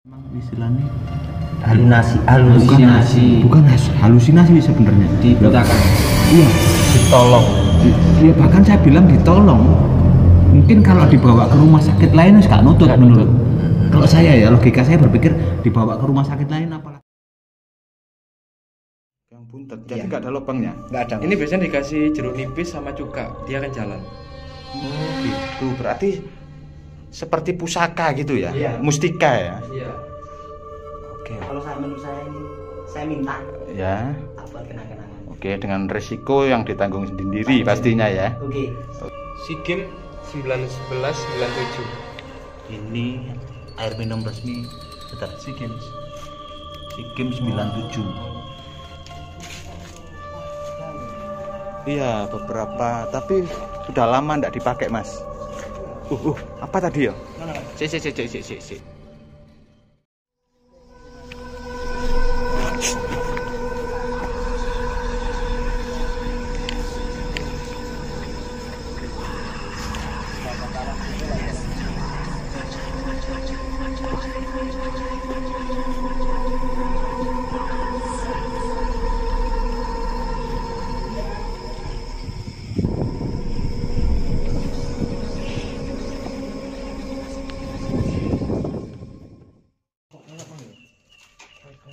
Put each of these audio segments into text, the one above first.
Emang istilahnya halusinasi. bukan halusinasi sebenarnya Dibutakan. iya Ditolong. iya, bahkan saya bilang ditolong. Mungkin kalau dibawa ke rumah sakit lain nggak nutut menurut kalau saya ya, logika saya berpikir dibawa ke rumah sakit lain apalagi yang buntet jadi nggak ada lubangnya. Nggak ada. Ini biasanya dikasih jeruk nipis sama cuka, dia akan jalan. Oh gitu, berarti seperti pusaka gitu ya, Iya. mustika ya. Iya. Oke. Kalau menurut saya ini saya minta Ya. buat kenang-kenangan. Oke, dengan resiko yang ditanggung sendiri pastinya ya. Oke. SEA Games 1911 97. Ini air minum resmi sekitar SEA Games. SEA Games 97. Iya, beberapa, tapi sudah lama tidak dipakai, Mas. Apa tadi ya? Si.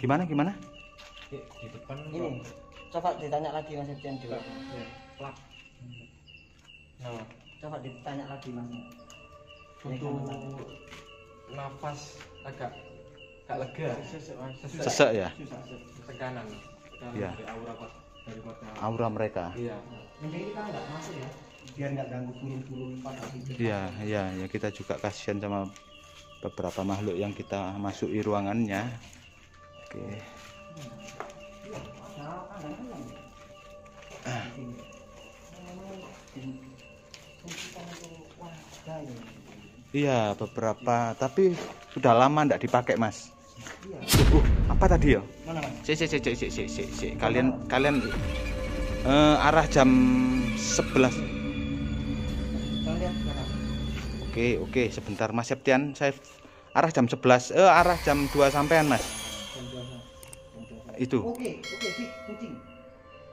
Gimana? Di depan Ini coba ditanya lagi Mas Septian dulu. ya, plak. Nah, Coba ditanya lagi Mas. untuk nafas agak lega. Sesek ya? Tekanan. Iya. Dari aura daripada Aura mereka. Iya. Mending kita nggak masuk ya, biar nggak ganggu burung-burung pada tidur. Iya, kita juga kasihan sama beberapa makhluk yang kita masuki ruangannya. Oke. Iya, beberapa, tapi sudah lama tidak dipakai, Mas. Apa tadi ya? Mana Mas? Si. Kalian arah jam 11. Kita lihat sekarang. Oke, sebentar Mas Septian, saya arah jam 11, arah jam 2 sampean, Mas. Itu. Oke, kucing.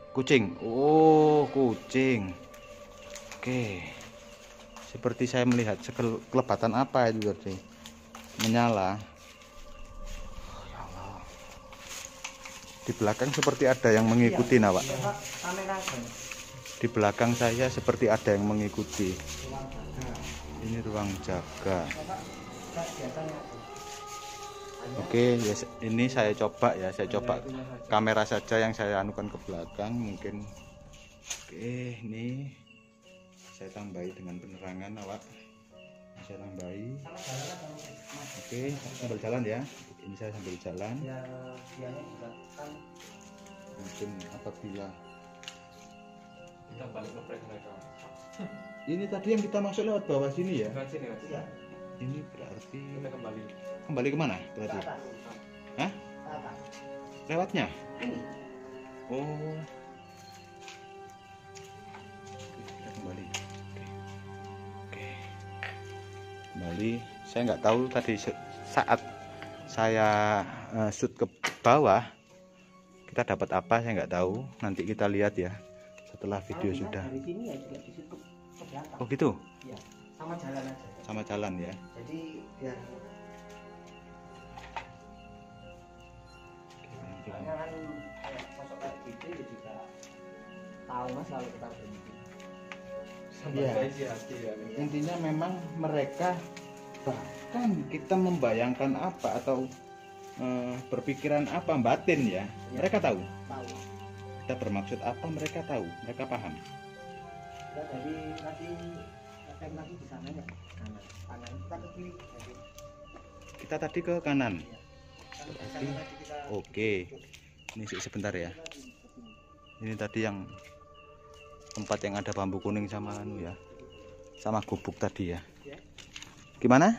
Kucing. Oh, kucing. Oke. Seperti saya melihat kelebatan apa itu tadi. Menyala. Oh, ya Allah. Di belakang seperti ada yang mengikuti, Nawak. Coba kamera Di belakang saya seperti ada yang mengikuti. ruang jaga. Ini ruang jaga. Coba kita biasanya Oke, ya, ini saya coba kamera saja yang saya anukan ke belakang mungkin. Oke, ini saya tambahi dengan penerangan, awak. Saya tambahi. Oke, sambil jalan ya. Ini saya sambil jalan. ya biasanya juga kan Mungkin apabila Kita balik ke prank mereka. ini tadi yang kita masuk lewat bawah sini ya. Bukan sini, Mas. iya Ini berarti Kita kembali. kembali kemana ke berarti? atas. Hah? Ke atas. Lewatnya? Ini Oh. Kita kembali. Oke. Kembali. Saya nggak tahu tadi saat saya shoot ke bawah kita dapat apa, saya nggak tahu. Nanti kita lihat ya setelah video kalau sudah. dari sini ya juga di situ ke belakang. Oh gitu. Iya, sama jalan aja. Sama jalan ya. Jadi biar soalnya kan kayak sosok kayak gitu ya juga tahu Mas kalau kita berhenti. Sama Iya. saya sih hati ya. Intinya memang mereka bahkan kita membayangkan apa atau berpikiran apa batin ya, mereka tahu. Tahu. Kita bermaksud apa mereka tahu, mereka paham. Kita dari tadi rem lagi di sana ya. Kanan kita ke kiri. Jadi Kita tadi ke kanan. kan di sana tadi kita Oke, ini sebentar ya. Ini tadi yang tempat yang ada bambu kuning sama anu ya, sama gubuk tadi ya. Gimana?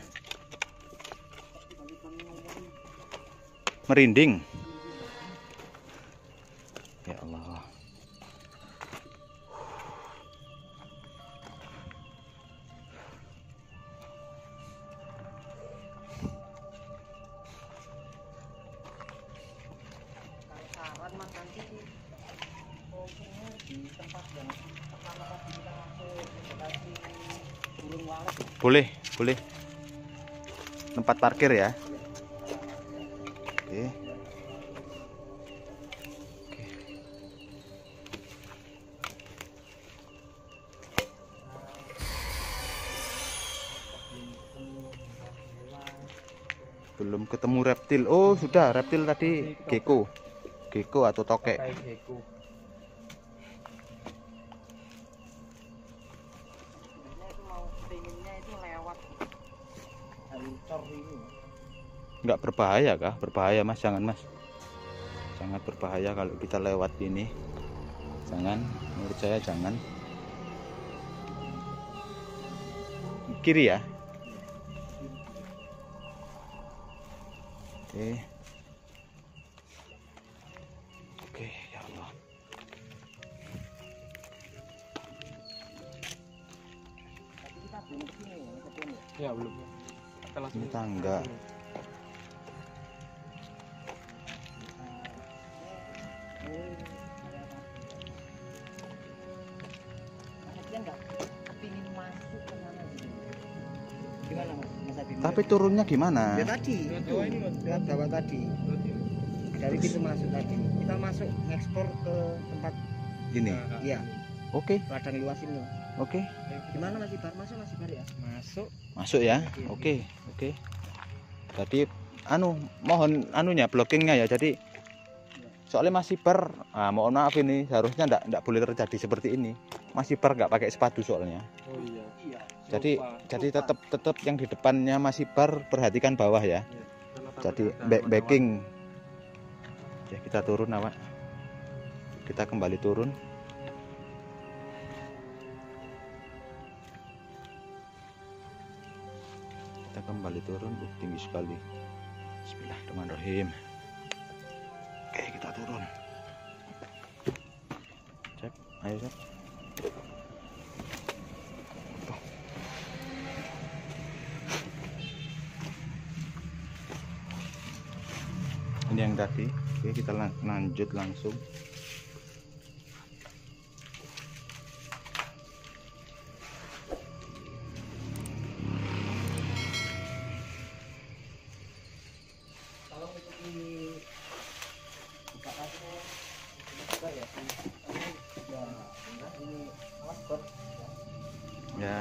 Merinding. Ya Allah. di tempat yang pertama tadi kita masuk lokasi burung walet ya. Boleh, boleh. Tempat parkir ya. Oke. Oke. Belum ketemu reptil. Oh, sudah reptil tadi gecko. Gecko atau tokek. Kayak gecko. Sebenarnya itu mau pengennya itu lewat alucor ini. Nggak berbahaya kah? Berbahaya mas, jangan mas. Sangat berbahaya kalau kita lewat ini. Jangan, menurut saya jangan. Kiri ya. Oke. Oke, ya Allah. Tapi kita belum kesini ya, kesini. Ya belum. Kita langsung Ini tangga. Gimana mas? Mas Adi? Tapi turunnya gimana? Ya tadi itu Oh, ini, Mas. lewat bawah tadi dari pintu masuk tadi kita masuk ekspor ke tempat Ini. iya Oke, ladang luas ini. oke. Gimana Mas Ibar? Masuk Mas Ibar ya? Masuk. Masuk ya. Oke, oke. Jadi mohon anunya blockingnya ya. Jadi soalnya Mas Ibar, mohon maaf ini seharusnya ndak boleh terjadi seperti ini. Mas Ibar nggak pakai sepatu soalnya. Oh iya. Iya. Jadi Lupa. tetap yang di depannya Mas Ibar perhatikan bawah ya. Jadi backing. Ya kita turun awak. Kita kembali turun. Kita kembali turun. Tinggi sekali. Bismillahirrahmanirrahim. Oke kita turun. Cek, ayo cek. Ini yang tadi. Oke kita lanjut langsung. Kalau untuk di buka kasnya juga ya sih. Ya, ini awas bot. Ya.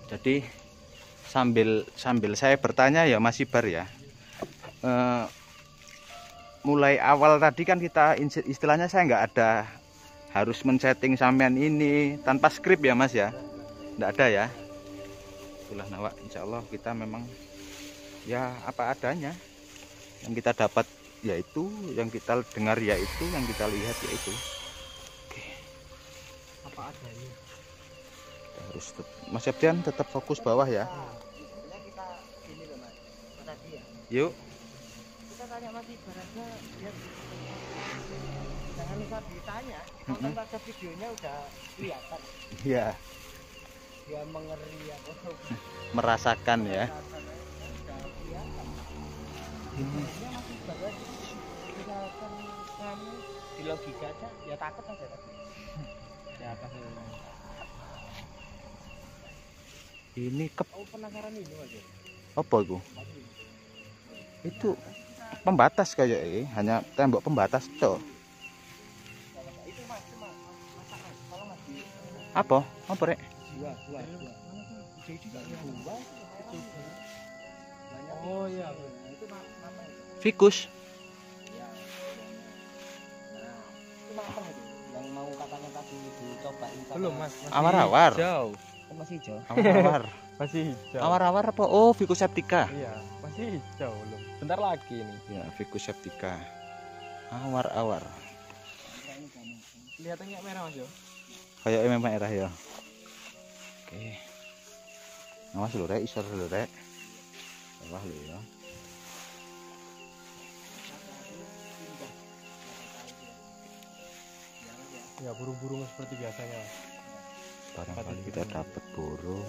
Jadi sambil saya bertanya ya Mas Ibar ya. Mulai awal tadi kan kita istilahnya saya nggak ada harus men-setting sampean ini tanpa skrip ya Mas ya. Nggak ada ya. Itulah nawak. Insya Allah kita memang ya apa adanya. Yang kita dapat yaitu, yang kita dengar yaitu, yang kita lihat yaitu. Oke. Apa adanya? Kita harus Mas Septian tetap fokus bawah ya. Nah, sebenarnya kita ini loh Mas. Mas Adi ya. Yuk. Kita tanya Mas Ibar aja dia jangan lupa ditanya. Nonton saja videonya udah kelihatan. Iya, Dia mengeri apa merasakan ya. udah kelihatan. Ini Sebenarnya Mas Ibar aja misalkan kamu di logika aja ya takut aja tadi. Ya pasti. ini Aku penasaran ini aja. apa itu? Itu pembatas kayak ini, hanya tembok pembatas toh. Itu Mas, cuma masak Mas. Kalau Mas Apa? Apa rek? dua. Jadi enggak dua. Banyak. Oh iya. Nah, itu apa itu? Fikus. Ya. Nah, itu apa itu? Yang mau katanya tadi dicobain sama Belum Mas. Masih Awar-awar. Hijau. Kan masih hijau. Awar-awar. Masih hijau. Awar-awar apa? Oh, Ficus septica. Iya, masih hijau belum. Bentar lagi nih. Ya, Ficus septica. Awar-awar. Kelihatannya merah Mas yo. Kayak memang merah ya. Oke. Awas lho rek, isor lho rek. Bawah lho ya. Ya burung-burung seperti biasanya. Barangkali kita dapat burung.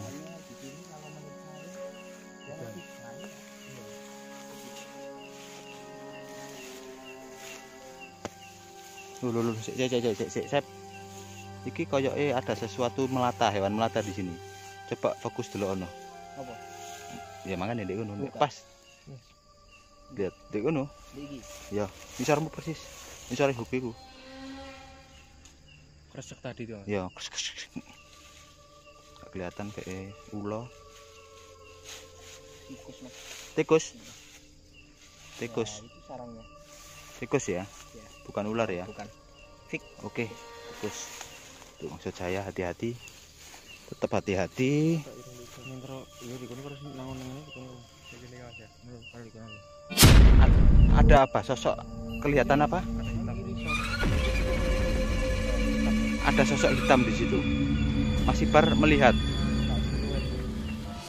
Lho, sip. Iki koyoke ada sesuatu melata, hewan melata di sini. Coba fokus dulu ono. Apa? Ya makanya ndek ngono, Buka. pas. Lihat, ndek ngono. Iki. Ya, ngisarmu persis. Ngisare hobiku. Kresek tadi tuh. Mas. Ya, gak kelihatan kayak ulo. Tikus Mas. Tikus. Nah, Tikus. itu sarangnya. Tikus ya? Ya. Bukan ular ya? Bukan. Oke, tikus. Itu maksud saya hati-hati. Tetap hati-hati. Ada apa? Sosok kelihatan apa? Ada sosok hitam di situ. Mas Ipar melihat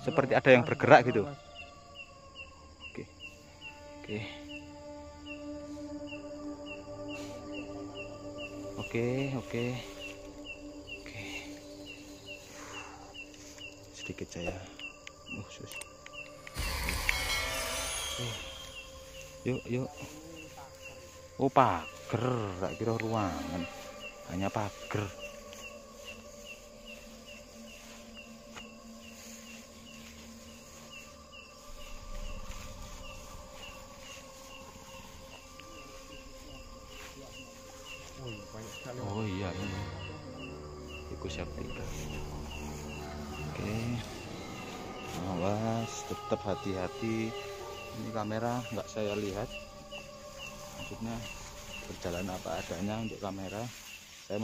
seperti ada yang bergerak gitu. Oke. Oke. Oke, oke. Oke. Sedikit saya. Sus. Yuk, yuk. Oh, pagar, tak kira ruangan. Hanya pagar. Banyak sekali. Oh iya ini tikus Afrika. Oke, awas, tetap hati-hati. Ini kamera nggak saya lihat, maksudnya berjalan apa adanya untuk kamera. Saya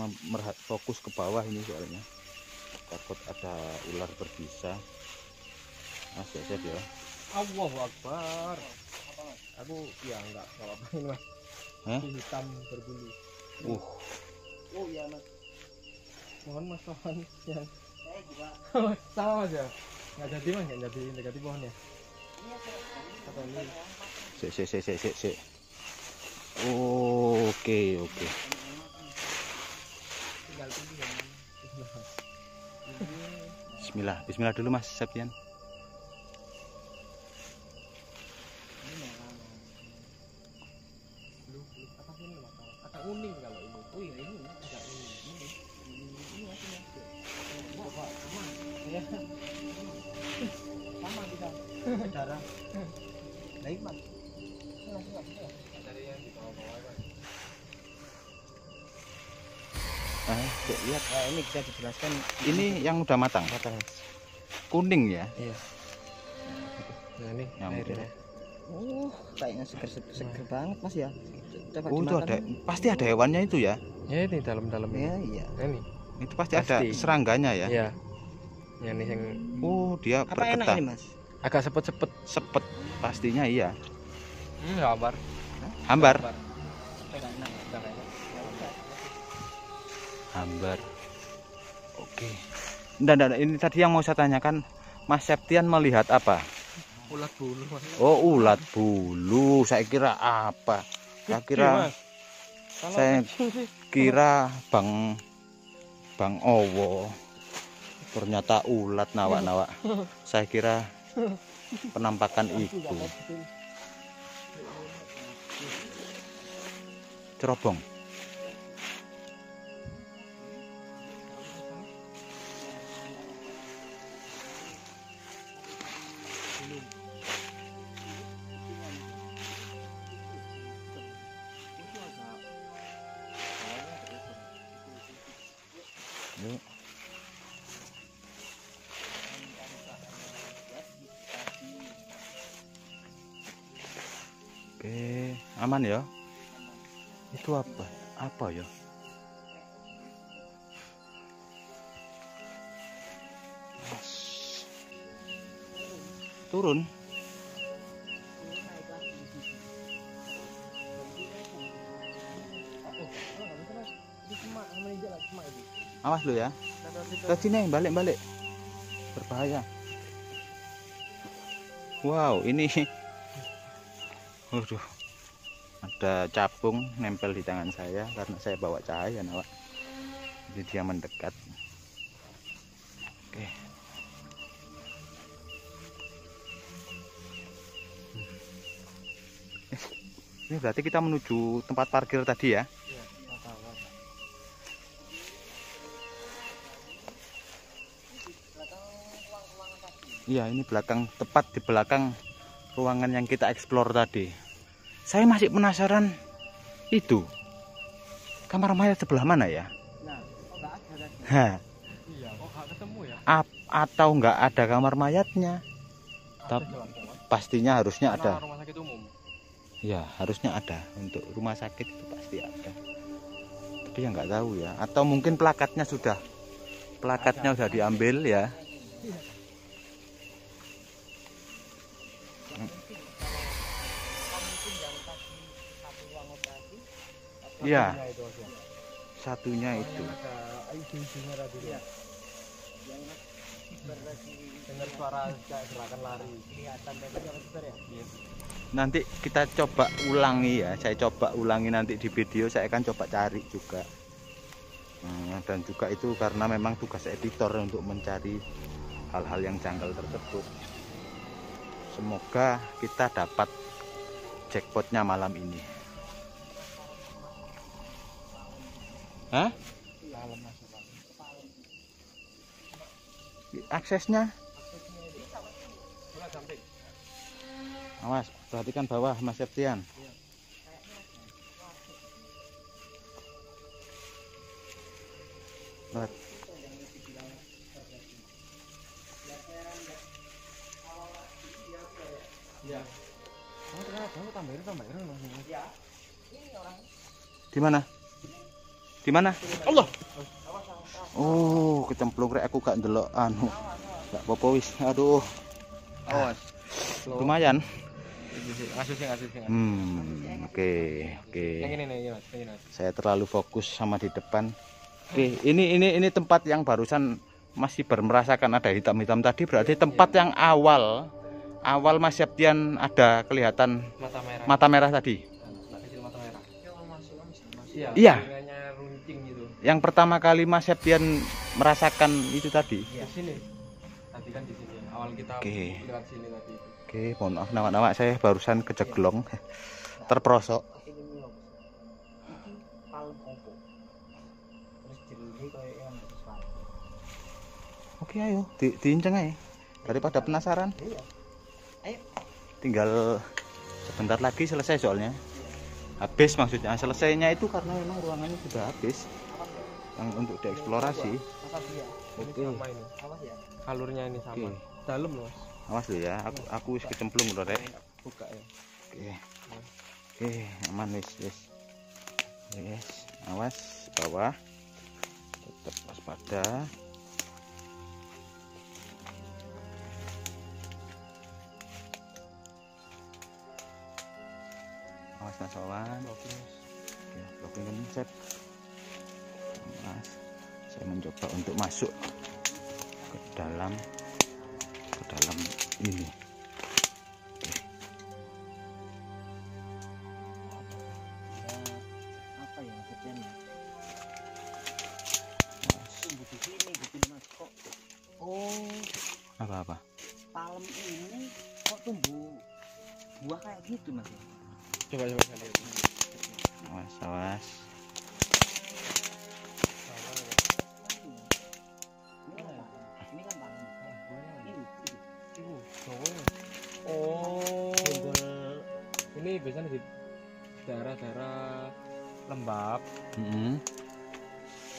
fokus ke bawah ini soalnya takut ada ular berbisa. Mas ya, siap ya. Allahu Akbar. Aku ya enggak apa-apa ini Mas. Hah? Ini hitam berbulu. Oh iya Mas. Mohon Mas pohon yang Saya juga. sama Mas ya. Nggak jadi Mas, nggak jadi negatif pohonnya. Iya, Mas. Apa ini? Sik. Oke. Tinggal tunggu ya. Bismillah dulu Mas Septian. Apa sih ini Mas? Agak uning kalau ini. Oh iya ini agak uning. Ini masih masuk. Sama. Ya. Sama kita. Darah. Baik Mas. Dari yang di bawah-bawah Mas. Cek, lihat. Nah, ini bisa dijelaskan. Ini yang udah matang. Kuning ya. Iya. Nah ini Yang airnya. Kayaknya seger banget Mas ya. Coba Oh, itu dimakan. ada, pasti ada hewannya itu ya. Ya ini dalam-dalam Ya, ini. iya. Ini. Itu pasti ada Pasti. serangganya ya. Iya. Yang ini yang Oh, dia Apa enak bergetah. ini Mas? agak sepet-sepet. Sepet pastinya iya. Gambar. Hambar. Enggak enak, enggak enak. Hambar. Oke. Nggak, ini tadi yang mau saya tanyakan, Mas Septian melihat apa? Ulat bulu Mas. Oh, ulat bulu. Saya kira apa? Saya kira Bang Owo. Ternyata ulat nawak-nawak. Saya kira penampakan itu. Cerobong. Yuk. Oke, aman ya? Itu apa? Apa ya? Turun. Awas lu ya. Ke sini balik. Berbahaya. Wow, ini waduh. Ada capung nempel di tangan saya karena saya bawa cahaya, nawak. Jadi dia mendekat. Oke. Ini berarti kita menuju tempat parkir tadi ya? Iya, Iya, ini belakang, tepat di belakang ruangan yang kita explore tadi. Saya masih penasaran itu kamar mayat sebelah mana ya? Nah, kok nggak ada tadi? Hah, Iya, kok nggak ketemu ya? atau nggak ada kamar mayatnya? Ada jelas. Pastinya harusnya Karena ada. rumah sakit umum. Ya, harusnya ada. Untuk rumah sakit itu pasti ada. Tapi ya nggak tahu ya. Atau mungkin plakatnya sudah diambil ya. Mungkin yang tadi satu ruang operasi. Iya, Iya, itu aja. satunya itu. Ada ibu-ibunya tadi. Iya. Yang berlagi Dengar suara kayak gerakan lari. kelihatan tadi apa sebentar ya? Iya. Nanti kita coba ulangi ya. Saya coba ulangi nanti di video. Saya akan coba cari juga. Dan juga itu karena memang tugas editor untuk mencari hal-hal yang janggal tersebut. Semoga kita dapat jackpotnya malam ini. Hah? Dalam masuk Pak. Aksesnya? Sudah sampai. Awas, perhatikan bawah Mas Septian. Lihat. Iya. Oh, ternyata kamu tambahin loh. Ya. Ini orang Di mana? Di mana? Allah. Oh, kecemplung rek aku gak ndelok anu. Gak apa-apa wis. Aduh. Awas. Lumayan. Ngasus. Oke. Yang ini nih, Mas. Ini, Mas. Saya terlalu fokus sama di depan. Oke, ini tempat yang barusan masih merasakan ada hitam-hitam tadi, berarti tempat yang awal Mas Septian ada kelihatan Mata merah. tadi. Mata kecil mata merah. Iya. Telingannya runcing gitu. Yang pertama kali Mas Septian merasakan itu tadi. Di sini. Tadi kan di sini. Awal kita Oke. lewat sini tadi. Oke, mohon maaf nama-nama saya barusan keceglong, terperosok. ini loh. Iki palem opo. Terus jerune kayak yang sesuatu. Oke, ayo diinceng aja. Daripada penasaran. Iya. Ayo. Tinggal sebentar lagi selesai soalnya. Habis maksudnya. Selesainya itu karena memang ruangannya sudah habis. Yang untuk dieksplorasi. Apa dia? Ini Oke. sama ini. Apa ya? Alurnya ini sama. Oke. Dalam loh, Mas. Awas lu ya. Aku wis kecemplung lho, Rek. Buka ya. Oke, aman wis. Awas bawah. Tetap waspada. Awas Mas Wawan. Oke, blocking konsep. Mas, saya mencoba untuk masuk ke dalam ini. Apa ya maksudnya? Mas, Tumbuh di sini gitu Mas kok. Oh, apa? palem ini kok tumbuh buah kayak gitu Mas. Coba saya lihat. Awas. Ini kan palem. Ini. Oh. Ini biasanya di daerah-daerah lembab,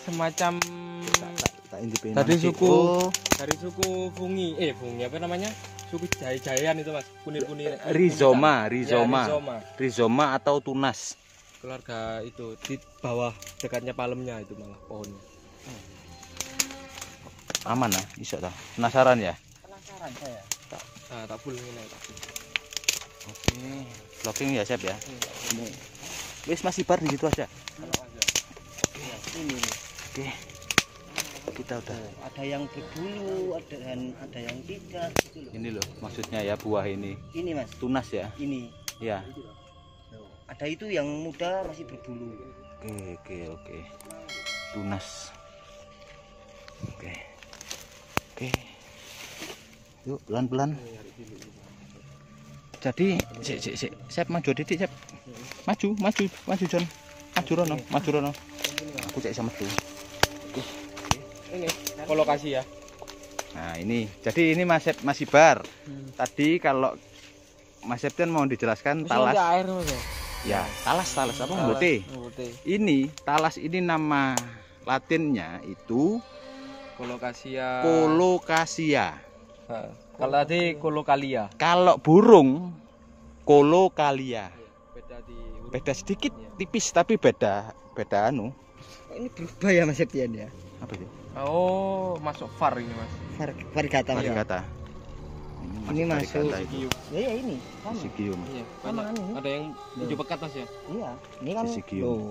semacam Tak independen. Tadi suku Oh, dari suku fungi apa namanya, suku jayan itu Mas, kunir-kunir Rhizoma ya, Rhizoma atau tunas. keluarga itu di bawah dekatnya palemnya itu malah pohonnya. Aman lah, bisa tak? Penasaran ya? Penasaran saya. Tak full ini tak full. Oke, blocking ya Sep ya. Ini. Wis masih bar di situ aja. Kalau aja. Ini nih. Oke. Kita udah. Ada yang berbulu, ada yang tidak gitu loh. Ini loh, maksudnya ya buah ini. Ini Mas, Tunas ya? ini. Ya. Ada itu yang muda masih berbulu. Oke. Tunas. Oke. Yuk, pelan-pelan. Jadi, Sep maju Didik, Sep. Maju Jon. Maju Rono. Aku cek sama tuh. Ini kolokasi ya. Nah ini, jadi ini Mas Ibar. Tadi kalau Mas Septian mau dijelaskan talas. air Mas Ya, talas apa mbote. Ini talas ini nama Latinnya itu Colocasia. Kalau tadi colocalia. Kalau burung colocalia. Beda di Beda sedikit, tipis tapi beda anu. Ini berubah ya Mas Septian ya. Apa sih? Oh, masuk VAR ini Mas. Varigata. Varigata. Ini masuk. Syzygium. Ya ini. Sama. Syzygium. Iya, Sama banyak. kan ini? Ada yang hijau pekat Mas ya? Iya. Ini kan Syzygium. loh,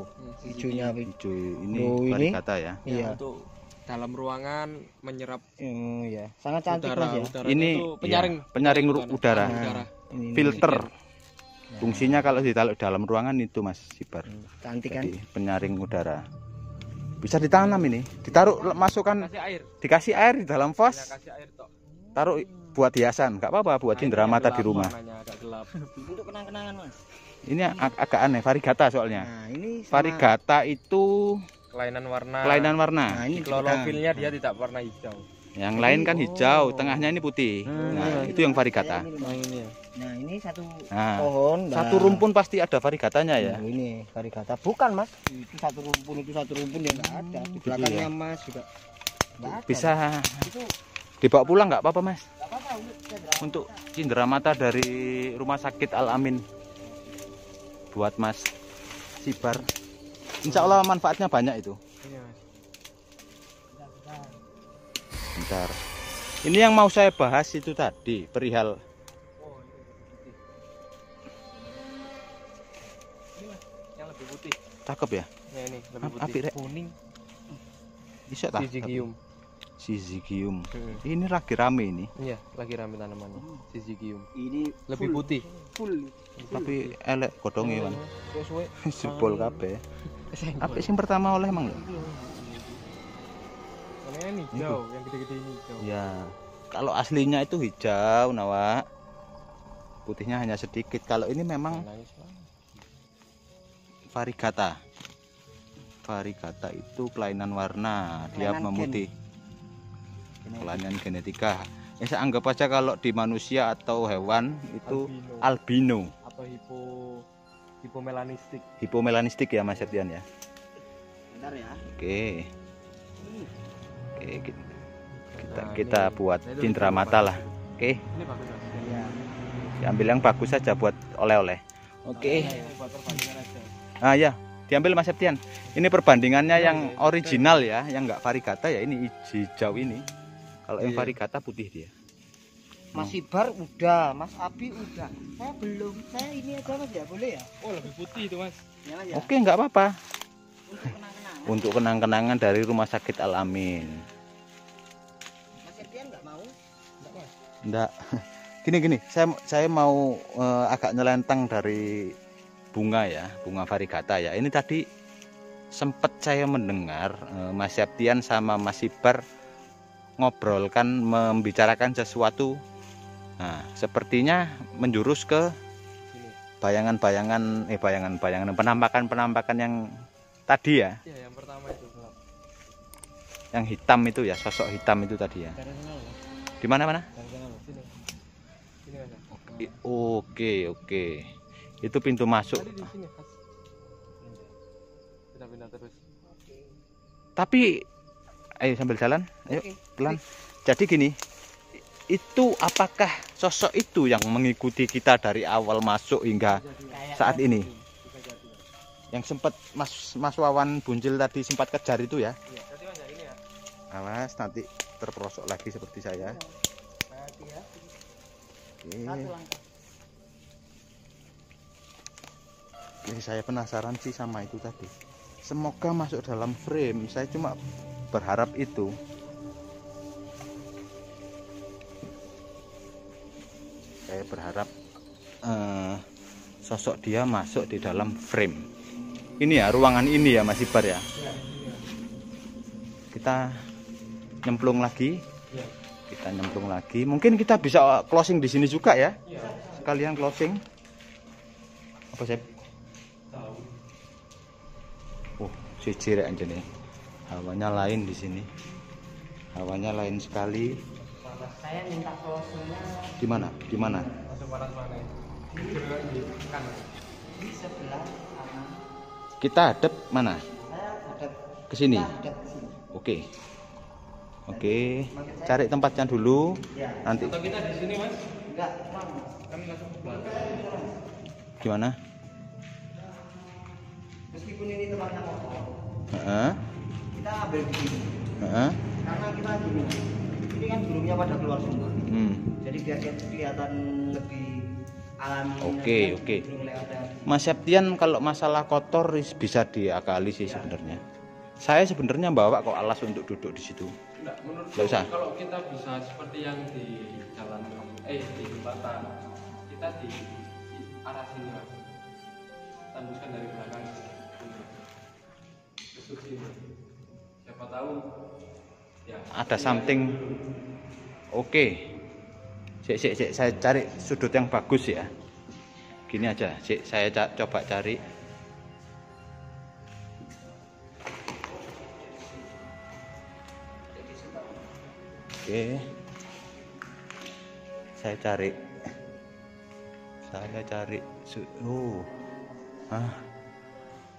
hijaunya apa? Hijau ini Oh, ini? varigata ya. Iya. Untuk dalam ruangan menyerap Iya. Sangat cantik udara. Mas ya. Udara Ini itu penyaring. ya, penyaring udara. Udara. Ini Filter. Ya. Fungsinya kalau di dalam ruangan itu Mas Ibar. cantik kan? Jadi penyaring udara. Bisa ditanam ini, ditaruh masukkan, Kasih air. dikasih air di dalam vas, Ya, kasih air tok. taruh buat hiasan, nggak apa-apa buat cindera mata di rumah. Warnanya agak gelap. Untuk kenang-kenangan Mas. Ini agak aneh, varigata soalnya. Nah, ini sama Varigata itu Kelainan warna. kelainan warna. Nah, ini Klorofilnya dia tidak warna hijau. Yang lain kan hijau, tengahnya ini putih. Nah, itu yang varigata. Ini ya. Nah, ini satu Nah, pohon. satu rumpun pasti ada varigatanya ya. Nah, ini varigata. Bukan Mas, itu satu rumpun yang enggak ada. Di belakangnya ya? Mas juga enggak ada. Bisa Itu dibawa pulang nggak apa-apa Mas? enggak apa-apa Untuk cindera mata dari Rumah Sakit Al Amin buat Mas Sibar. Insya Allah manfaatnya banyak itu. Ini Mas. Bentar. Ini yang mau saya bahas itu tadi perihal Oh, ini Mas, yang lebih putih. cakep ya. Ya ini lebih Apik, putih. Rek. Kuning. Bisa tak? Syzygium. Syzygium. Hmm. Ini lagi rame ini. Iya, lagi rame tanamannya. Syzygium. ini Lebih putih. full. Tapi elek godongnya kan. Wes suwe. Jebol kabeh. Apa sing pertama oleh emang lho? Ini hijau, yang gede-gede ini hijau. Ya. Kalau aslinya itu hijau, Nawak. Putihnya hanya sedikit. Kalau ini memang Nangis lah. varigata. Varigata itu kelainan warna, dia Kelainan memutih. Kelainan genetika. Ya saya anggap aja kalau di manusia atau hewan itu albino, Atau hipomelanistik. hipomelanistik ya Mas Septian ya. Bentar ya. Oke. Oke, Nah, kita ini. buat Nah, itu cindera lebih mata bagus. lah. Oke, Ini bagus Mas. Iya. diambil yang bagus saja buat oleh-oleh. Oke. Ini buat perbandingan aja. Ah ya, diambil Mas Septian. Ini perbandingannya yang original ya, yang enggak varigata ya ini hijau ini. Kalau yang Iya. varigata putih dia. Mas Ibar udah, Mas Abi udah. Saya belum. Saya ini aja Mas ya, boleh ya? Oh, lebih putih itu Mas. Ya Mas ya. Oke, enggak apa-apa. Untuk kenang-kenangan. Untuk kenang-kenangan dari Rumah Sakit Al Amin. Mas Septian enggak mau? Enggak Mas. Enggak. Gini, saya mau agak nyelentang dari bunga ya, bunga varigata ya. Ini tadi sempat saya mendengar Mas Septian sama Mas Ibar ngobrolkan, membicarakan sesuatu. Nah, sepertinya menjurus ke Sini. bayangan-bayangan penampakan yang tadi ya, Iya, yang pertama itu gelap. yang hitam itu ya, sosok hitam itu tadi ya. Dari sana Mas. Di mana-mana? Dari sana Mas. Sini. Sini Mas. Oke. Itu pintu masuk. Tadi di sini Mas. Kita pindah terus. Tapi ayo sambil jalan, ayo Oke. pelan. Jadi gini, itu apakah sosok itu yang mengikuti kita dari awal masuk hingga Kayak saat ini? Bisa jadi. Yang sempat Mas Wawan Bunjil tadi sempat kejar itu ya? Iya, jadi Mas ya ini ya. Awas nanti terperosok lagi seperti saya. hati-hati. Oke. Satu langkah. Ini saya penasaran sih sama itu tadi. Semoga masuk dalam frame. Saya cuma berharap itu. Saya berharap sosok dia masuk di dalam frame. Ini ya ruangan ini ya Mas Ibar ya. Kita nyemplung lagi. Iya. Kita nyemplung lagi. Mungkin kita bisa closing di sini juga ya. Iya. Sekalian closing. Apa sih? Oh, siji rek anjene. Hawanya lain di sini. Hawanya lain sekali. Saya minta closingnya Di mana? Di mana? Masuk panas mana? Kan. di sebelah kanan. Kita hadap mana? Saya hadap Ke sini. kita hadap ke sini. Oke. Oke. Cari tempatnya dulu. Ya. Nanti Atau kita di sini mas? Enggak, Bang. Kan langsung ke belakang. gimana? Meskipun ini tempatnya kotor, Heeh. kita ambil di sini. Heeh. Karena kita gini, ini kan burungnya pada keluar semua. Jadi biar dia kelihatan lebih alami. Oke, Nanti oke. burung lewat. Mas Septian kalau masalah kotor bisa diakali sih sebenarnya. Saya sebenarnya bawa kok alas untuk duduk di situ. Enggak, menurut Nggak usah. kalau kita bisa seperti yang di jalan di jembatan, kita di arah sini mas, tembuskan dari belakang ke sini. Siapa tahu ya. Ada something. Oke. Sik, saya cari sudut yang bagus ya. Gini aja, sik, saya coba cari. Oke. Saya cari.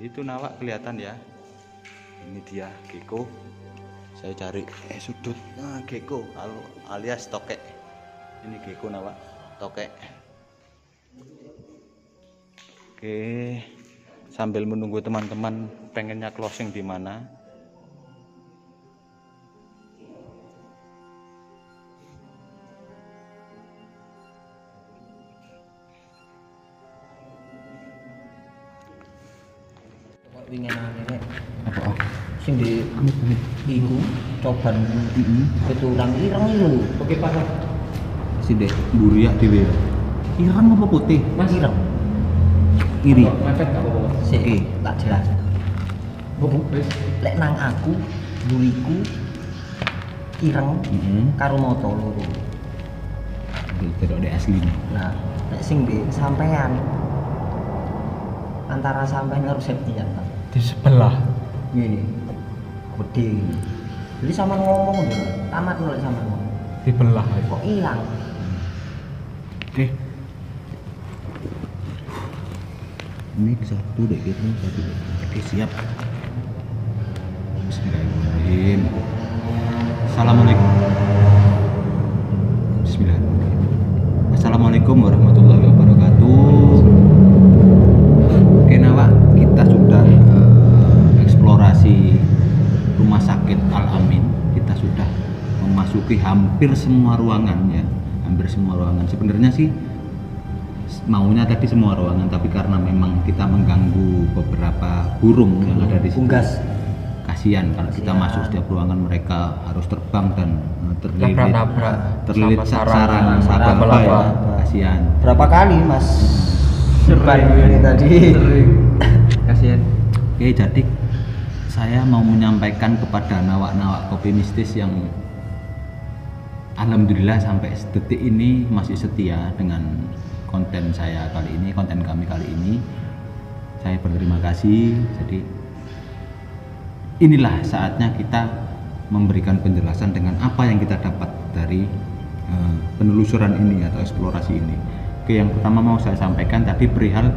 Itu nawak kelihatan ya. Ini dia gecko. Saya cari sudut. Nah, gecko alias tokek. Ini gecko nawak, tokek. Oke. Sambil menunggu teman-teman pengennya closing di mana? Wingenane rek. Apa? Sing di iku coban keturang ireng lho. Oke, Pak. Sindek mburi ya dhewe. Ireng apa putih? Mas ireng. Iri. Mepet enggak apa-apa. Sik, tak jelas. Wis. Lek nang aku, buriku ireng karo moto loro. Tidak ada asli. Nah, lek sing di sampean antara sampean karo Septian, Pak. Di sebelah. Ngene. Gede. Jadi sama ngomong lho, tamat lho sama ngomong. Di belah. Kok ilang? Oke. Ini satu deh gitu, satu deh. Oke, siap. Bismillahirrahmanirrahim. Assalamualaikum. Bismillahirrahmanirrahim. Assalamualaikum warahmatullahi wabarakatuh. Oke, Nawak, kita sudah eksplorasi rumah sakit Al-Amin. Kita sudah memasuki hampir semua ruangan ya. Hampir semua ruangan. Sebenarnya sih maunya tadi semua ruangan, tapi karena memang kita mengganggu beberapa burung yang ada di situ. Unggas. Kasihan kalau kita Kasihan. masuk setiap ruangan mereka harus terbang dan terlilit Nabrak-nabrak sama sarang sarang, laba ya. laba. Kasihan. Berapa kali, Mas? Depan ini tadi. Kasihan. Oke, jadi saya mau menyampaikan kepada nawak-nawak kopi mistis yang alhamdulillah sampai detik ini masih setia dengan konten saya kali ini, konten kami kali ini. Saya berterima kasih. Jadi inilah saatnya kita memberikan penjelasan dengan apa yang kita dapat dari penelusuran ini atau eksplorasi ini. Oke, yang pertama mau saya sampaikan tadi perihal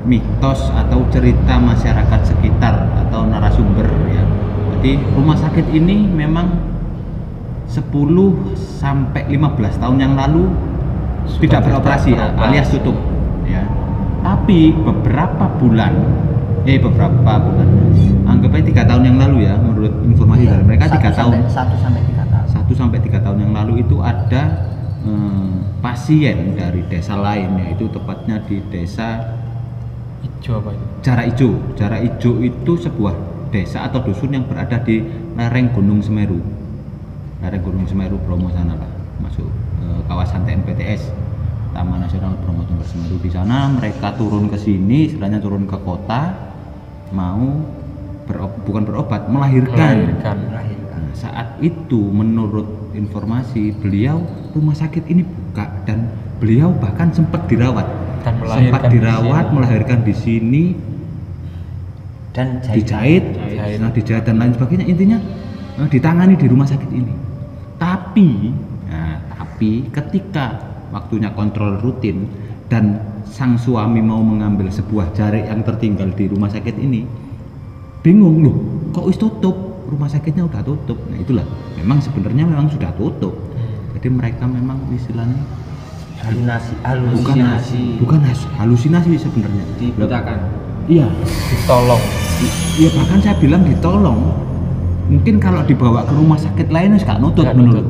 mitos atau cerita masyarakat sekitar atau narasumber ya. Jadi rumah sakit ini memang 10 sampai 15 tahun yang lalu tidak beroperasi ya, alias tutup ya. Tapi beberapa bulan anggapnya 3 tahun yang lalu ya, menurut informasi dari mereka 3 tahun 1 sampai 3 tahun. 1 sampai 3 tahun yang lalu itu ada pasien dari desa lain, yaitu tepatnya di desa Hijau apa itu? Jarak Ijo. Jarak Ijo itu sebuah desa atau dusun yang berada di lereng Gunung Semeru. Lereng Gunung Semeru Bromo sana lah, masuk kawasan TNPTS, Taman Nasional Bromo Tengger Semeru. Di sana mereka turun ke sini, istilahnya turun ke kota, mau bukan berobat, melahirkan. Nah, saat itu menurut informasi beliau, rumah sakit ini buka dan beliau bahkan sempat dirawat. Melahirkan di sini Dan dijahit dan lain sebagainya. Intinya ditangani di rumah sakit ini. Tapi Tapi ketika waktunya kontrol rutin dan sang suami mau mengambil sebuah jari yang tertinggal di rumah sakit ini, bingung loh, kok wis tutup, rumah sakitnya udah tutup. Nah itulah, memang sebenarnya memang sudah tutup. Jadi mereka memang istilahnya bukan halusinasi sebenarnya. Dibutakan. Iya. Ditolong. Iya, bahkan saya bilang ditolong. Mungkin kalau dibawa ke rumah sakit lain gak nutut menurut.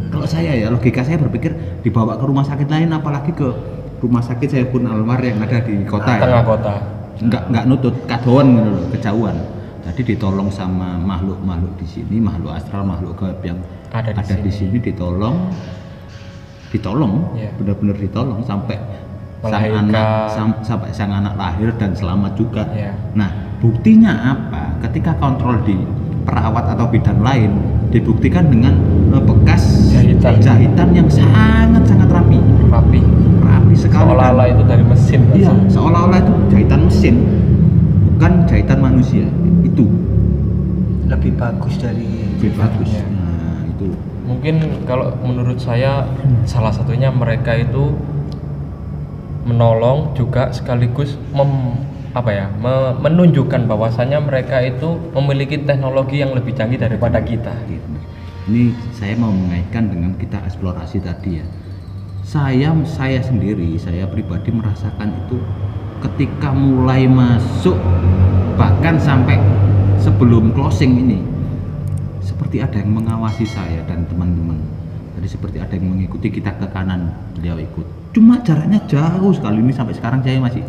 Kalau saya ya, logika saya berpikir dibawa ke rumah sakit lain, apalagi ke rumah sakit Saiful Anwar yang ada di kota Tengah ya. kota. Enggak nutut, kadoan gitu loh, kejauhan. Jadi ditolong sama makhluk-makhluk di sini, makhluk astral, makhluk gaib yang ada di sini ditolong, Yeah. benar-benar ditolong sampai Melahirkan. sampai sang anak lahir dan selamat juga. Yeah. Nah, buktinya apa? Ketika kontrol di perawat atau bidan lain, dibuktikan dengan bekas jahitan yang sangat rapi sekali. Seolah-olah itu dari mesin. Iya, seolah-olah itu jahitan mesin, bukan jahitan manusia. Itu lebih bagus dari lebih bagus. Ya. Nah, itu. Mungkin kalau menurut saya salah satunya mereka itu menolong juga sekaligus menunjukkan bahwasannya mereka itu memiliki teknologi yang lebih canggih daripada kita. Ini saya mau mengaitkan dengan kita eksplorasi tadi ya. Saya sendiri, saya pribadi merasakan itu ketika mulai masuk, bahkan sampai sebelum closing ini, seperti ada yang mengawasi saya dan teman-teman. Jadi seperti ada yang mengikuti kita ke kanan, beliau ikut. Cuma jaraknya jauh sekali, ini sampai sekarang saya masih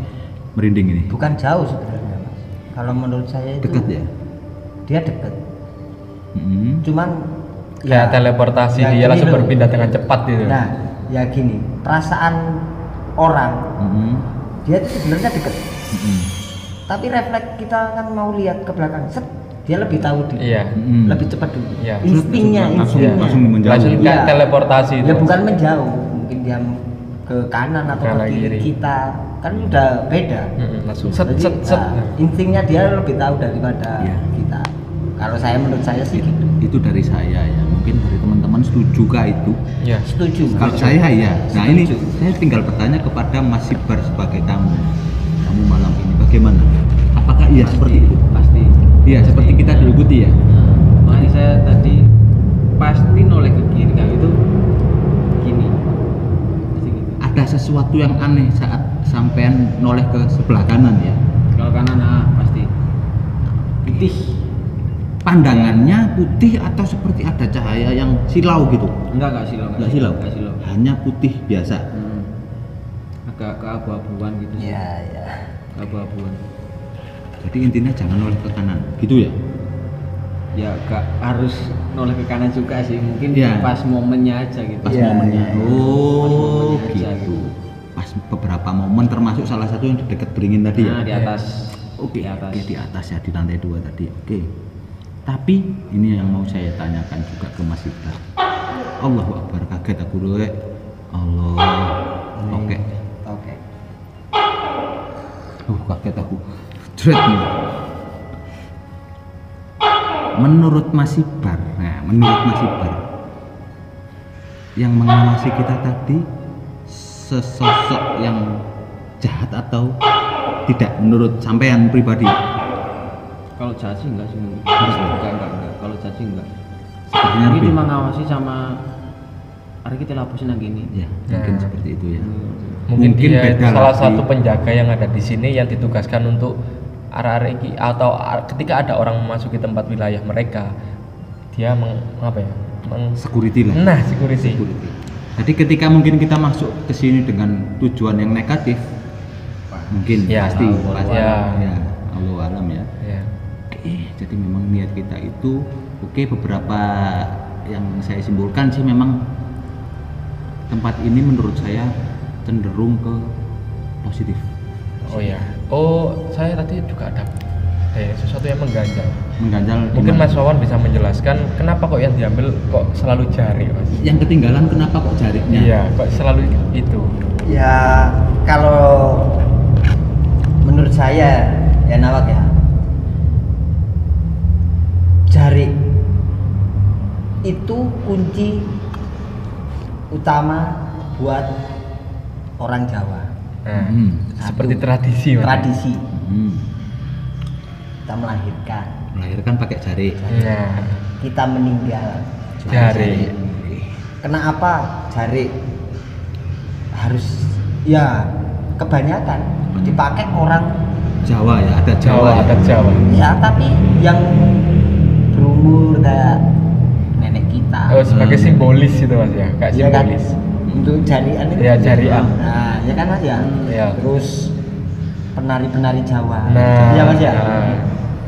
merinding ini. Bukan jauh sebenarnya, Mas. Kalau menurut saya itu Dekat ya? Dia dekat. Mm-hmm. Cuman Kayak teleportasi, ya dia gini langsung loh. berpindah dengan cepat gitu. Nah, ya gini, perasaan orang Mm-hmm. dia itu sebenarnya dekat. Mm-hmm. Tapi refleks kita kan mau lihat ke belakang, set, dia lebih tahu dulu. Iya. Mm-hmm. Lebih cepat dulu. Iya. Instingnya, Langsung menjauh. Langsung Iya. kayak teleportasi itu. Ya bukan menjauh, mungkin dia ke kanan atau Kanan, ke kiri kiri. kita kan udah beda. Langsung set Jadi, set set. instingnya dia lebih tahu daripada Iya. kita. Kalau menurut saya sih gitu. Itu dari saya ya, mungkin dari teman-teman setuju kah itu? Iya. Setuju. Mas. Kalau saya ya, nah ini Setuju. saya tinggal bertanya kepada Mas Sibar sebagai tamu malam ini, bagaimana? Apakah iya seperti itu? Pasti. Iya, seperti kita diikuti ya. Makanya saya tadi pasti noleh ke kiri kalau itu gini. Pasti gitu. Ada sesuatu yang aneh saat sampean noleh ke sebelah kanan ya. Kalau kanan pasti putih. Pandangannya putih atau seperti ada cahaya yang silau gitu? Enggak silau. Enggak silau. Enggak silau. Hanya putih biasa. Agak keabu-abuan gitu sih. Iya, iya. Keabu-abuan. Jadi intinya jangan noleh ke kanan, gitu ya? Ya gak harus noleh ke kanan juga sih, mungkin Iya. pas momennya aja gitu. Pas Iya, momennya. iya. Oh, Pas momennya aja gitu. gitu. Pas beberapa momen termasuk salah satu yang di dekat beringin tadi Nah, ya. di atas. Oke, di atas. oke, di atas ya, di lantai 2 tadi. Oke. Tapi ini yang mau saya tanyakan juga ke Mas Iqbal. Allahu Akbar, kaget aku dulu. Allah. Oke. Oke. Kaget aku. Dread nih. Menurut Mas Iqbal, menurut Mas Iqbal, yang mengawasi kita tadi sesosok yang jahat atau tidak menurut sampean pribadi? Kalau caci enggak sih, enggak. Kalau caci enggak. Sepertinya Ini lebih. cuma ngawasi sama hari kita lapisin yang gini. Ya, mungkin Nah. seperti itu ya. Mungkin dia beda salah lagi. satu penjaga yang ada di sini yang ditugaskan untuk arah-arah iki, atau ketika ada orang memasuki tempat wilayah mereka, dia Security lah. Nah, security. Security. Jadi ketika mungkin kita masuk ke sini dengan tujuan yang negatif, mungkin Ya, pasti Allah pasti alam. ya, Allah alam ya. Ya. Oke, jadi memang niat kita itu beberapa yang saya simpulkan sih memang tempat ini menurut saya cenderung ke positif. Oh ya. Oh, saya tadi juga ada sesuatu yang mengganjal. Mengganjal Mungkin gimana? Mas Wawan bisa menjelaskan kenapa kok yang diambil kok selalu jari, Mas? Yang ketinggalan kenapa kok jaringnya? Iya, kok selalu itu. Ya kalau menurut saya ya Nawak ya, jari itu kunci utama buat orang Jawa. Nah, Satu. seperti tradisi Mas. Tradisi Hmm. kita melahirkan, Melahirkan pakai jari. Nah, kita meninggal juga jari. Kenapa jari harus ya kebanyakan dipakai orang Jawa ya, ada Jawa, Jawa, ya. adat Jawa. ya, tapi yang berumur kayak nenek kita. Oh, sebagai simbolis itu Mas ya, kayak Iya kan? simbolis. Untuk jarian itu. Ya, jarian. Nah, ya kan Mas ya. Iya. Terus penari-penari Jawa. Nah, Iya Mas ya. nah.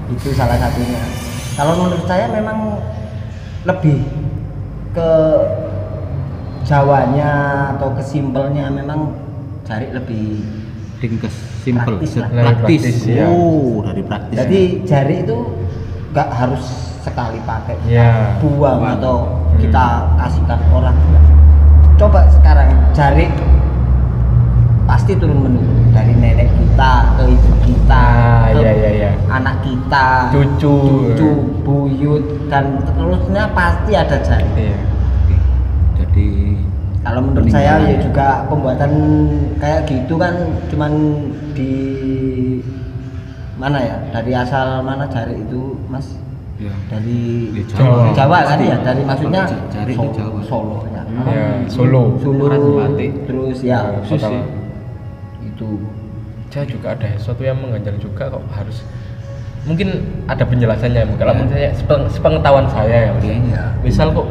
Itu salah satunya. Kalau menurut saya memang lebih ke Jawanya atau ke simpelnya memang jari lebih Ringkes, simple, Praktis lah. praktis. Praktis, ya. Oh, dari praktis. jadi jari itu nggak harus sekali pakai Ya. buang atau kita kasihkan orang. Coba sekarang jari pasti turun menurun dari nenek kita ke ibu kita Ah, ke iya, iya, iya. anak kita, Cucu. buyut, dan seterusnya pasti ada jari. Iya. Oke. Jadi Kalau menurut saya peninggalan ya juga pembuatan kayak gitu kan cuman di mana ya, dari asal mana jari itu Mas? ya. Dari Di Jawa. Jawa kan Pasti. ya, dari maksudnya Jari di Jawa. Solo ya. Ya, Solo. Solo, Batik. terus ya Kota. itu. Saya juga ada sesuatu yang mengganjal juga kok harus mungkin ada penjelasannya kalau menurut saya sepengetahuan saya ya Mas. Iya. Misal kok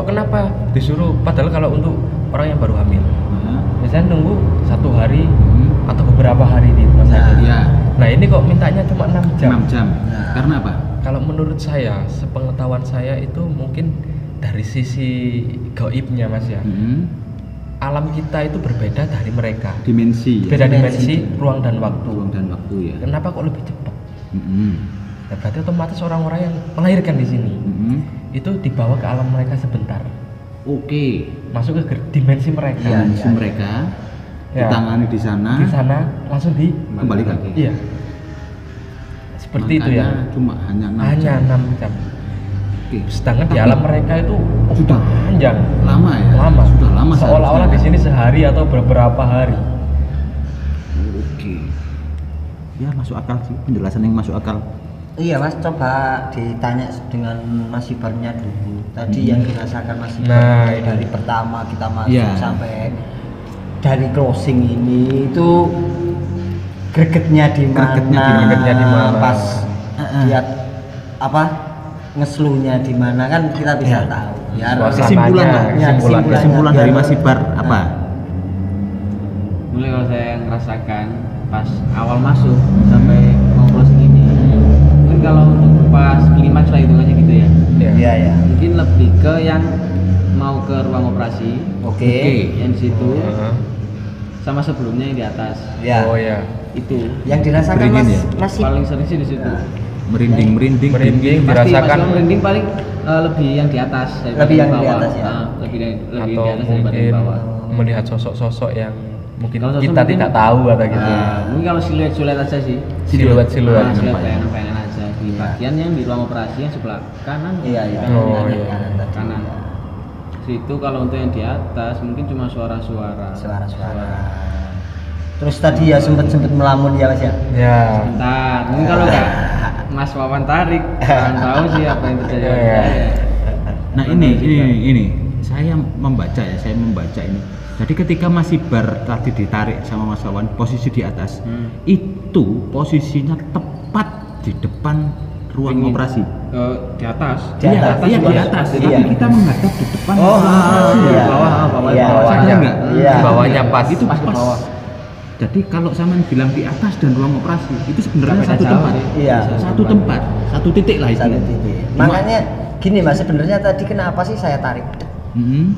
kenapa disuruh padahal kalau untuk orang yang baru hamil Nah, biasanya nunggu 1 hari hmm. atau beberapa hari di rumah sakit. Ya, Nah ini kok mintanya cuma 6 jam. 6 jam. Nah. Karena apa? Kalau menurut saya sepengetahuan saya itu mungkin dari sisi gaibnya Mas ya. Hmm. Alam kita itu berbeda dari mereka. Dimensi. Beda Dimensi. dimensi, ruang dan waktu. Ruang dan waktu ya. Kenapa kok lebih cepat? Hmm. Nah, berarti otomatis orang-orang yang melahirkan di sini Hmm. itu dibawa ke alam mereka sebentar, Oke. masuk ke dimensi mereka. Iya. Dimensi mereka Ya. ditangani di sana. Di sana langsung Kembalikan. Iya. Seperti itu ya. Makanya cuma hanya 6 Hanya jam. 6 jam. Oke. Sedangkan di Tapi alam mereka itu sudah panjang, lama ya. lama. Sudah lama. Seolah-olah di seharusnya. sini sehari atau beberapa hari. Oke. Ya masuk akal sih, penjelasan yang masuk akal. Iya Mas, coba ditanya dengan Mas Ibarnya dulu. Tadi yang dirasakan Mas Ibar Nah, mulai itu. dari pertama kita masuk Iya. sampai dari closing ini itu gregetnya di mana? Gregetnya di mana? Pas lihat apa ngeslunya di mana kan kita bisa Iya. tahu. Ya, Suasananya, Kesimpulan lah. Ya, Kesimpulan dari biar- Mas Ibar apa? Mulai kalau saya ngerasakan pas awal masuk sampai mau closing ini, mungkin kalau untuk pas klimaks lah hitungannya gitu ya, Iya ya. mungkin lebih ke yang mau ke ruang operasi Oke. yang di situ Heeh. sama sebelumnya yang di atas Ya. Oh ya. itu Yang dirasakan Beringin Mas ya? Mas paling sering sih di situ. Nah, Merinding. Merinding Pasti dirasakan pas merinding paling lebih yang di atas daripada Lebih yang di bawah. atas ya? Lebih atau di atas daripada di mungkin bawah. melihat sosok-sosok yang mungkin Kalau sosok kita mungkin- tidak tahu atau gitu. Mungkin kalau siluet aja sih. Siluet. Siluet Nampak. bayangan-bayangan aja di Iya. bagian yang di ruang operasi yang sebelah kanan. Iya iya. Oh, Kanan, iya. kanan tadi. Kanan. Situ kalau untuk yang di atas mungkin cuma suara-suara. Suara-suara. Terus tadi ya sempet melamun ya Mas ya. Ya. Bentar, mungkin kalau nggak Mas Wawan tarik, kurang tahu sih apa yang terjadi. pada Iya. saya. Nah ini saya membaca ini. Jadi ketika Mas Ibar tadi ditarik sama Mas Wawan posisi di atas, itu posisinya tepat di depan ruang Pingin. operasi. Di atas. Di Iya, atas, iya, di Mas. atas. Iya. Tapi kita menghadap di depan. Oh, ruang operasi. iya. Bawah, Iya. Bawahnya Salah nggak? Iya. Bawahnya pas. Itu Pas ke bawah. Jadi kalau sama bilang di atas dan ruang operasi itu sebenarnya Beda satu jauh tempat. sih. Iya. Satu tempat, satu titik lah itu. Satu titik. Cuma- Makanya gini Mas, sebenarnya tadi kenapa sih saya tarik? Mhm.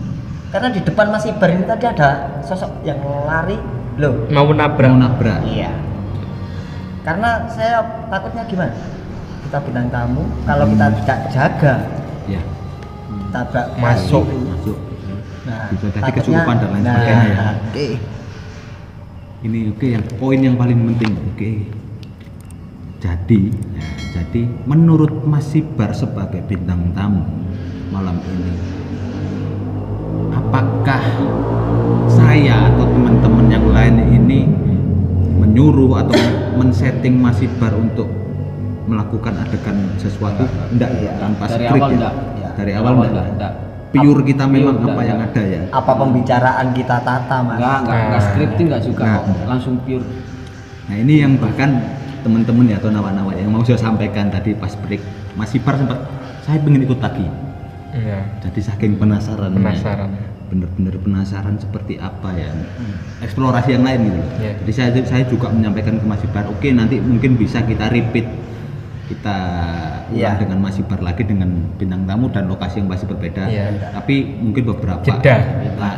Karena di depan Mas Ibar ini tadi ada sosok yang lari loh. Mau nabrak. Mau nabrak. Iya. Karena saya takutnya gimana? Kita bintang tamu, kalau kita tidak jaga, Ya, tabrak Masuk. kayak gitu. masuk. Nah, Bisa jadi takutnya- kesurupan dan lain nah, sebagainya ya. Oke. Ini oke yang poin yang paling penting. Oke. Jadi menurut Mas Ibar sebagai bintang tamu malam ini apakah saya atau teman-teman yang lain ini menyuruh atau men-setting Masibar untuk melakukan adegan sesuatu? Enggak, tanpa Dari skrip awal ya. enggak. Dari awal enggak. enggak. Pure kita memang Pure apa yang ada ya. Apa pembicaraan kita tata, Mas? Enggak scripting enggak juga Nah. kok. Langsung pure. Nah ini yang bahkan teman-teman ya atau nawa-nawa yang mau saya sampaikan tadi pas break, Masibar sempat saya pengen ikut lagi. Iya. Jadi saking penasaran. Penasaran. Bener-bener penasaran seperti apa ya eksplorasi yang lain gitu. Iya. Jadi saya juga menyampaikan ke Masibar, oke nanti mungkin bisa kita repeat, kita ulang dengan Masibar lagi dengan bintang tamu dan lokasi yang masih berbeda. Iya. Tapi mungkin beberapa Jeda.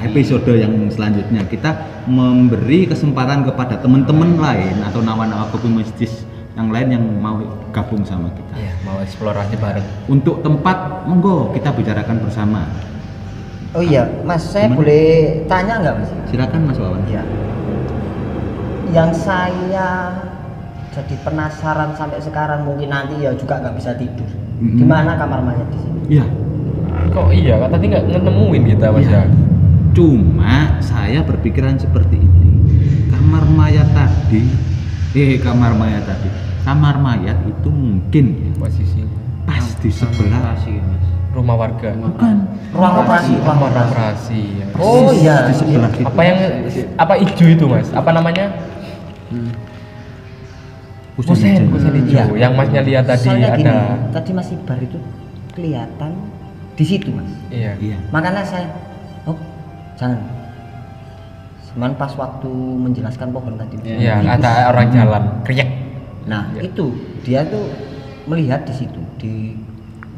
episode yang selanjutnya kita memberi kesempatan kepada teman-teman lain atau nawa-nawa kopi mistis yang lain yang mau gabung sama kita. Iya, mau eksplorasi bareng. Untuk tempat, monggo kita bicarakan bersama. Oh iya, Mas, saya Gimana? boleh tanya nggak, Mas? Silakan Mas Wawan. Iya. Yang saya jadi penasaran sampai sekarang, mungkin nanti ya juga nggak bisa tidur. Mm-mm. Di mana kamar mayat di sini? Iya. Kok iya kan tadi nggak nemuin kita Mas Iya. ya? Cuma saya berpikiran seperti ini. Kamar mayat tadi, kamar mayat itu mungkin ya, Posisinya pas di sebelah Operasi, Mas. rumah warga. bukan Ruang operasi, ruang Kamar operasi. operasi. Ya. Oh iya. di sebelah itu. Apa yang hijau itu Mas? Apa namanya? Kusen Iya. hijau. Yang Masnya lihat tadi Soalnya ada. gini, tadi Mas Ibar itu kelihatan di situ, Mas. Iya. Iya. Makanya saya, oh jangan. Cuman pas waktu menjelaskan pohon tadi. Iya, tikus. ada orang jalan kriek. Nah Iya. itu dia tuh melihat di situ di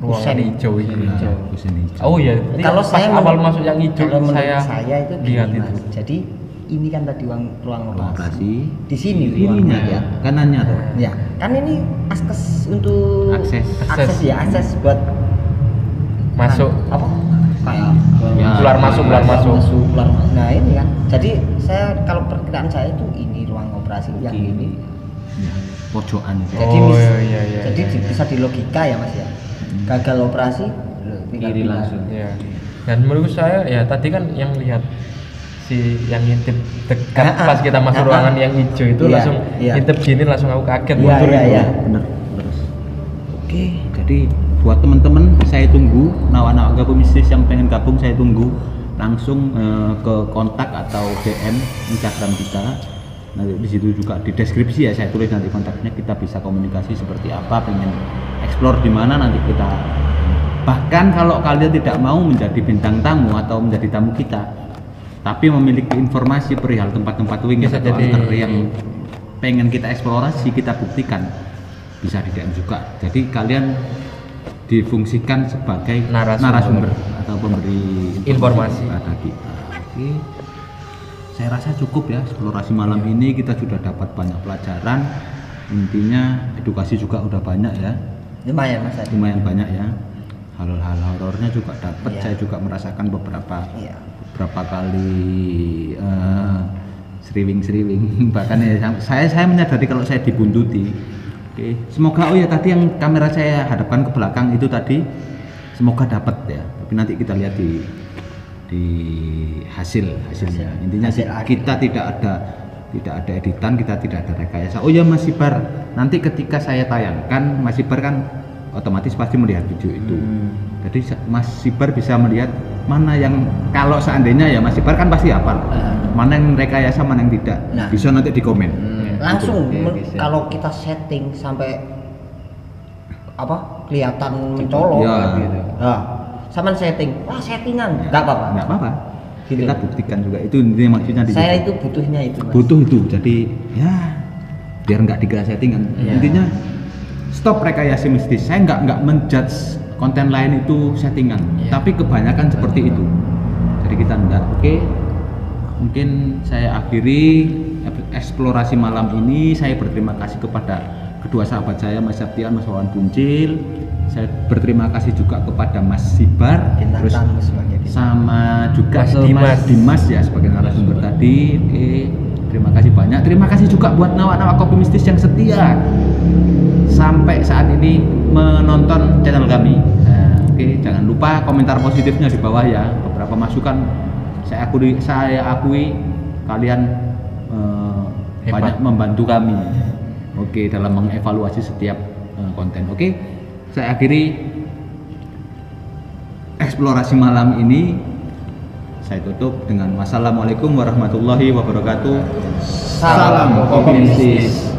Ruangan kusen. hijau itu. Nah, kusen hijau. Oh iya. Kalau pas saya awal masuk yang hijau kalau menurut saya itu lihat gini, itu. Mas. Jadi ini kan tadi ruang Ruang operasi. operasi. Di sini ruang Kirinya mayat. ya, kanannya tuh. Ya, kan ini akses untuk Akses. akses buat Masuk. apa? Kayak Ya, keluar masuk. keluar masuk. Nah ini kan. Jadi saya kalau perkiraan saya itu ini ruang operasi yang ini. Ya, pojokan itu. Jadi Oh, iya. jadi bisa di logika ya Mas ya. Gagal operasi tinggal Kiri pindah. langsung. Iya. Dan menurut saya ya tadi kan yang lihat si yang ngintip dekat pas kita masuk ruangan yang hijau itu Iya, langsung iya. ngintip gini langsung aku kaget Iya, mundur iya, itu. iya. Bener, terus. Oke, jadi buat teman-teman saya tunggu nawa-nawa gabung mistis yang pengen gabung, saya tunggu langsung ke kontak atau DM Instagram kita. Nanti di situ juga di deskripsi ya saya tulis nanti kontaknya, kita bisa komunikasi seperti apa, pengen explore di mana nanti kita. Bahkan kalau kalian tidak mau menjadi bintang tamu atau menjadi tamu kita, tapi memiliki informasi perihal tempat-tempat wingit Bisa atau jadi- alter yang pengen kita eksplorasi, kita buktikan, bisa di DM juga. Jadi kalian difungsikan sebagai Narasumber. atau pemberi Informasi. kepada kita. Oke, saya rasa cukup ya eksplorasi malam ini, kita sudah dapat banyak pelajaran. Intinya edukasi juga udah banyak ya, Lumayan Mas tadi. lumayan banyak ya. Hal-hal horornya juga dapat. Iya. Saya juga merasakan beberapa Iya. kali seriwing bahkan ya saya menyadari kalau saya dibuntuti. Oke, semoga ya tadi yang kamera saya hadapkan ke belakang itu tadi semoga dapat ya, tapi nanti kita lihat di hasilnya. Intinya Hasil akhir. kita tidak ada editan, kita tidak ada rekayasa. Oh ya Mas Ibar, nanti ketika saya tayangkan Mas Ibar kan otomatis pasti melihat video itu. Jadi Mas Ibar bisa melihat mana yang, kalau seandainya ya Mas Ibar kan pasti hafal mana yang rekayasa, mana yang tidak. Nah. Bisa nanti di komen. Langsung Oke, bisa. kalau kita setting sampai apa kelihatan mencolok Ya. gitu. Nah, sama setting, wah settingan, nggak apa-apa. Nggak apa-apa. Gitu. Kita buktikan juga itu intinya maksudnya di Saya situ. itu butuhnya itu. Mas. Butuh itu. Jadi ya biar nggak dikira settingan. Iya. Intinya stop rekayasa mistis. Saya nggak menjudge konten lain itu settingan, Iya. tapi kebanyakan seperti itu. Jadi kita enggak. Oke. Mungkin saya akhiri eksplorasi malam ini. Saya berterima kasih kepada kedua sahabat saya, Mas Septian, Mas Wawan Buncil. Saya berterima kasih juga kepada Mas Sibar, Bintang terus tamu sebagai bintang. sama juga Mas ke Dimas. Mas Dimas ya sebagai narasumber tadi. Oke, terima kasih banyak. Terima kasih juga buat nawa-nawa kopi mistis yang setia sampai saat ini menonton channel kami. Nah, oke, jangan lupa komentar positifnya di bawah ya. Beberapa beberapa masukan. Saya akui kalian Hebat. banyak membantu kami. Oke, dalam mengevaluasi setiap konten. Oke, saya akhiri eksplorasi malam ini. Saya tutup dengan wassalamualaikum warahmatullahi wabarakatuh. Salam Salam optimistis.